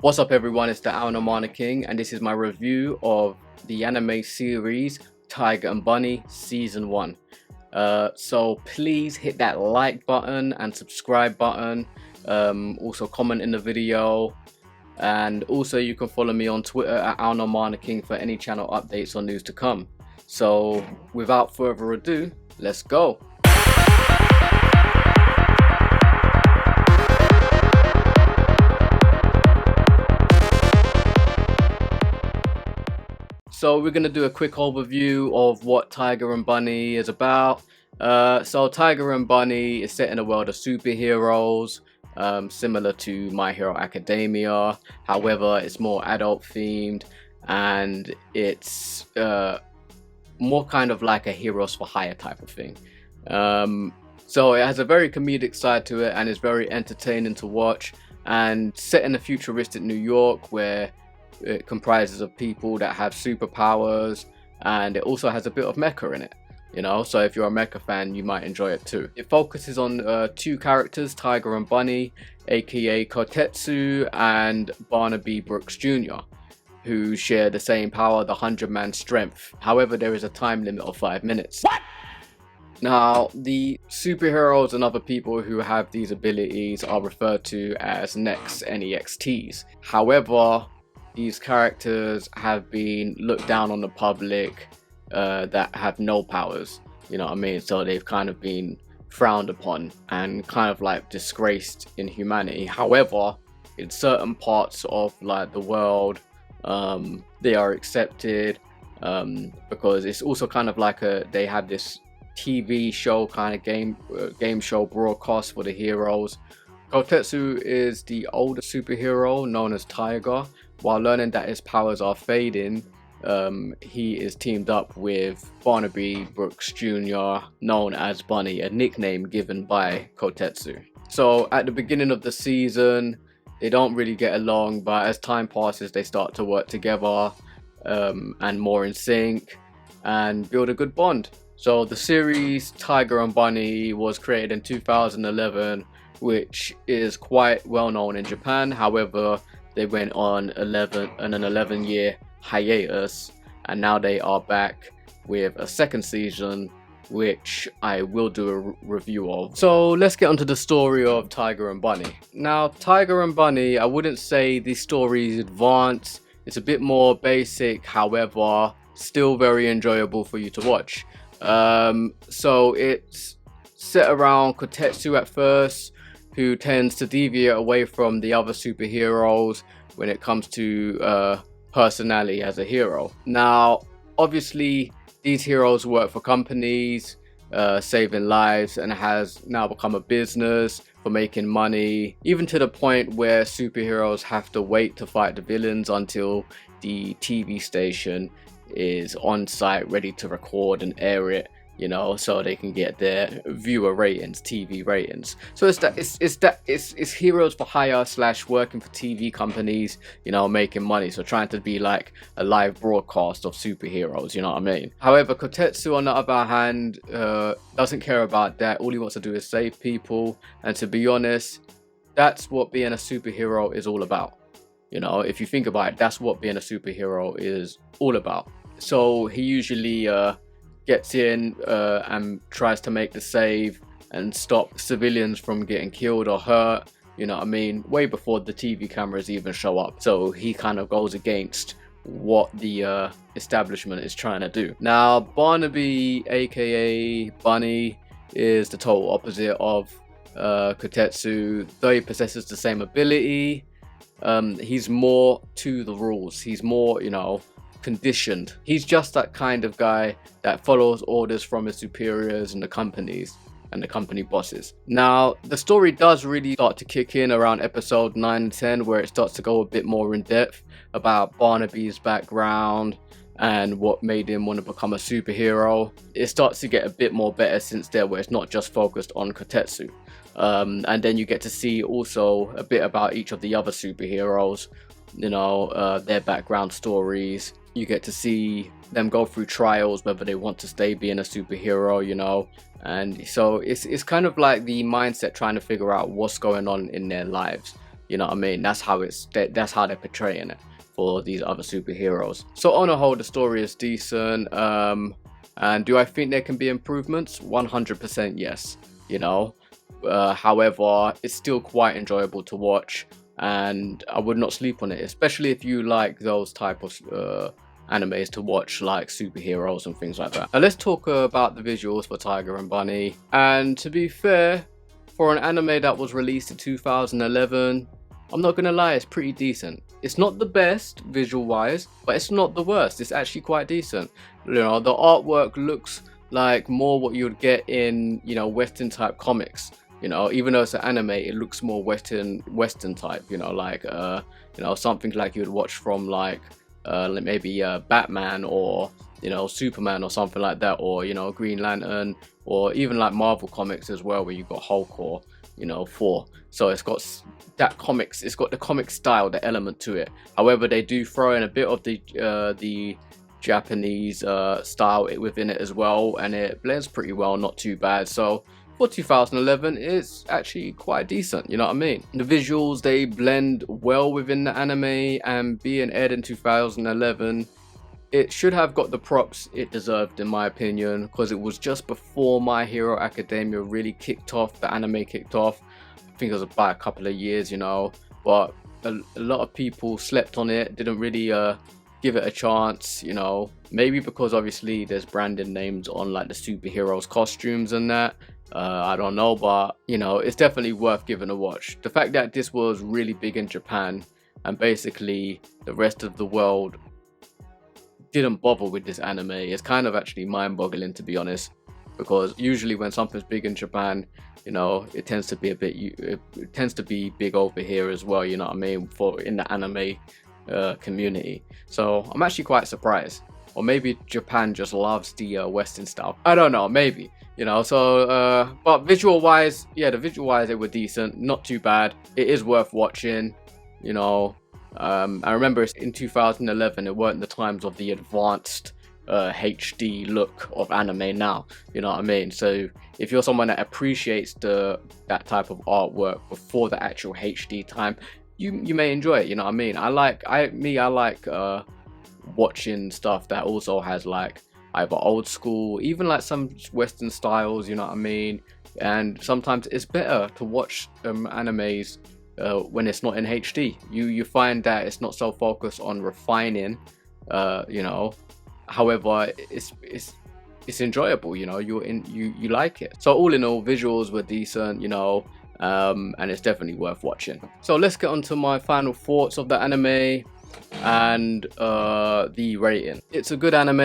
What's up everyone, it's the Aonomana King and this is my review of the anime series Tiger and Bunny Season 1. So please hit that like button and subscribe button, also comment in the video, and also you can follow me on Twitter at Aonomana King for any channel updates or news to come. So without further ado, let's go! So we're going to do a quick overview of what Tiger and Bunny is about. So Tiger and Bunny is set in a world of superheroes, similar to My Hero Academia. However, it's more adult themed and it's more kind of like a Heroes for Hire type of thing. So it has a very comedic side to it and it's very entertaining to watch, and set in a futuristic New York where it comprises of people that have superpowers, and it also has a bit of mecha in it, you know, so if you're a mecha fan you might enjoy it too. It focuses on two characters, Tiger and Bunny, aka Kotetsu and Barnaby Brooks Jr., who share the same power, the 100-man strength. However, there is a time limit of 5 minutes. What? Now, the superheroes and other people who have these abilities are referred to as NEXTs. However, these characters have been looked down on the public that have no powers, you know what I mean? So they've kind of been frowned upon and kind of like disgraced in humanity. However, in certain parts of like the world, they are accepted because it's also kind of like they have this TV show kind of game show broadcast for the heroes. Kotetsu is the older superhero known as Tiger. While learning that his powers are fading, he is teamed up with Barnaby Brooks Jr., known as Bunny, a nickname given by Kotetsu. So at the beginning of the season, they don't really get along, but as time passes, they start to work together and more in sync and build a good bond. So the series Tiger and Bunny was created in 2011, which is quite well known in Japan. However, they went on an 11-year hiatus, and now they are back with a second season, which I will do a review of. So let's get onto the story of Tiger and Bunny. Now, Tiger and Bunny, I wouldn't say the story is advanced. It's a bit more basic, however, still very enjoyable for you to watch. So it's set around Kotetsu at first, who tends to deviate away from the other superheroes when it comes to personality as a hero. Now, obviously, these heroes work for companies, saving lives, and has now become a business for making money, even to the point where superheroes have to wait to fight the villains until the TV station is on site ready to record and air it, you know, so they can get their viewer ratings, TV ratings. So it's heroes for hire / working for TV companies, you know, making money. So trying to be like a live broadcast of superheroes, you know what I mean? However, Kotetsu, on the other hand, doesn't care about that. All he wants to do is save people. And to be honest, that's what being a superhero is all about. You know, if you think about it, that's what being a superhero is all about. So he usually gets in and tries to make the save and stop civilians from getting killed or hurt, you know what I mean, way before the TV cameras even show up. So he kind of goes against what the establishment is trying to do. Now, Barnaby, aka Bunny, is the total opposite of Kotetsu. Though he possesses the same ability, he's more to the rules. He's more, you know, conditioned. He's just that kind of guy that follows orders from his superiors and the companies and the company bosses. Now, the story does really start to kick in around episode 9 and 10, where it starts to go a bit more in depth about Barnaby's background and what made him want to become a superhero. It starts to get a bit more better since there, where it's not just focused on Kotetsu. And then you get to see also a bit about each of the other superheroes, you know, their background stories. You get to see them go through trials, whether they want to stay being a superhero, you know, and so it's kind of like the mindset trying to figure out what's going on in their lives. You know what I mean? That's how that's how they're portraying it for these other superheroes. So on a whole, the story is decent. And do I think there can be improvements? 100% yes. You know, however, it's still quite enjoyable to watch, and I would not sleep on it, especially if you like those type of animes to watch, like superheroes and things like that. Now let's talk about the visuals for Tiger and Bunny. And to be fair, for an anime that was released in 2011, I'm not gonna lie, it's pretty decent. It's not the best visual wise, but it's not the worst. It's actually quite decent. You know, the artwork looks like more what you would get in, you know, Western type comics. You know, even though it's an anime, it looks more Western type. You know, like you know, something like you would watch from like maybe Batman, or you know, Superman or something like that, or you know, Green Lantern, or even like Marvel comics as well, where you got Hulk or you know, Thor. So it's got that comics, it's got the comic style, the element to it. However, they do throw in a bit of the Japanese style within it as well, and it blends pretty well, not too bad. So for 2011, it's actually quite decent, you know what I mean? The visuals, they blend well within the anime, and being aired in 2011, it should have got the props it deserved, in my opinion, because it was just before My Hero Academia really kicked off, the anime kicked off. I think it was about a couple of years, you know, but a lot of people slept on it, didn't really give it a chance, you know, maybe because obviously there's branded names on like the superheroes costumes and that. I don't know, but you know, it's definitely worth giving a watch. The fact that this was really big in Japan, and basically the rest of the world didn't bother with this anime, is kind of actually mind-boggling, to be honest, because usually when something's big in Japan, you know, it tends to be it tends to be big over here as well, you know what I mean, for in the anime community. So I'm actually quite surprised, or maybe Japan just loves the Western style, I don't know, maybe, you know. So but visual wise, yeah, the visual wise, they were decent, not too bad. It is worth watching, you know. I remember in 2011, it weren't the times of the advanced HD look of anime now, you know what I mean? So if you're someone that appreciates that type of artwork before the actual HD time, you may enjoy it, you know what I mean? I like watching stuff that also has like either old school, even like some Western styles, you know what I mean? And sometimes it's better to watch animes when it's not in HD. You find that it's not so focused on refining, you know. However, it's enjoyable, you know. You like it. So all in all, visuals were decent, you know, and it's definitely worth watching. So let's get on to my final thoughts of the anime and the rating. It's a good anime,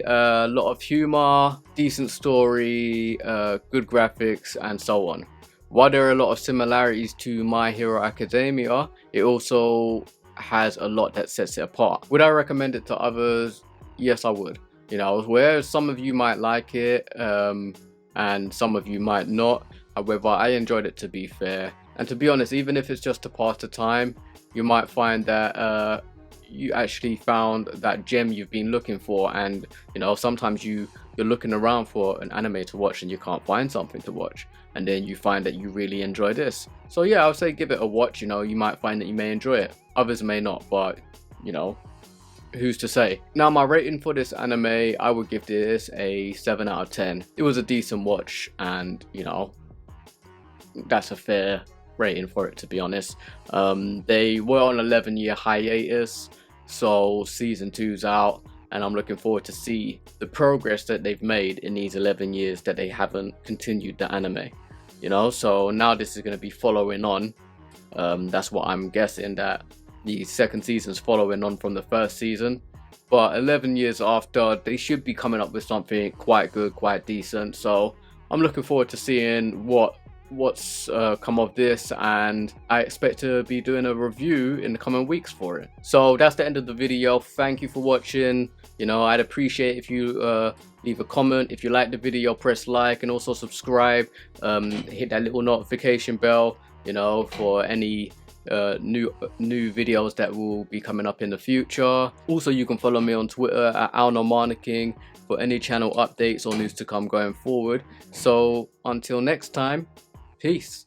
a lot of humor, decent story, good graphics, and so on. While there are a lot of similarities to My Hero Academia, it also has a lot that sets it apart. Would I recommend it to others? Yes, I would. You know, where some of you might like it, and some of you might not. However, I enjoyed it, to be fair. And to be honest, even if it's just to pass the time, you might find that you actually found that gem you've been looking for. And you know, sometimes you're looking around for an anime to watch and you can't find something to watch, and then you find that you really enjoy this. So yeah, I would say give it a watch. You know, you might find that you may enjoy it, others may not, but you know, who's to say? Now my rating for this anime, I would give this a 7 out of 10. It was a decent watch, and you know, that's a fair rating for it, to be honest. They were on 11-year hiatus, so season 2's out, and I'm looking forward to see the progress that they've made in these 11 years that they haven't continued the anime, you know. So now this is going to be following on. That's what I'm guessing, that the second season's following on from the first season. But 11 years after, they should be coming up with something quite good, quite decent. So I'm looking forward to seeing what's come of this, and I expect to be doing a review in the coming weeks for it. So that's the end of the video. Thank you for watching. You know, I'd appreciate if you leave a comment. If you like the video, press like, and also subscribe. Hit that little notification bell, you know, for any new videos that will be coming up in the future. Also, you can follow me on Twitter at @alnomarnicking for any channel updates or news to come going forward. So until next time, peace.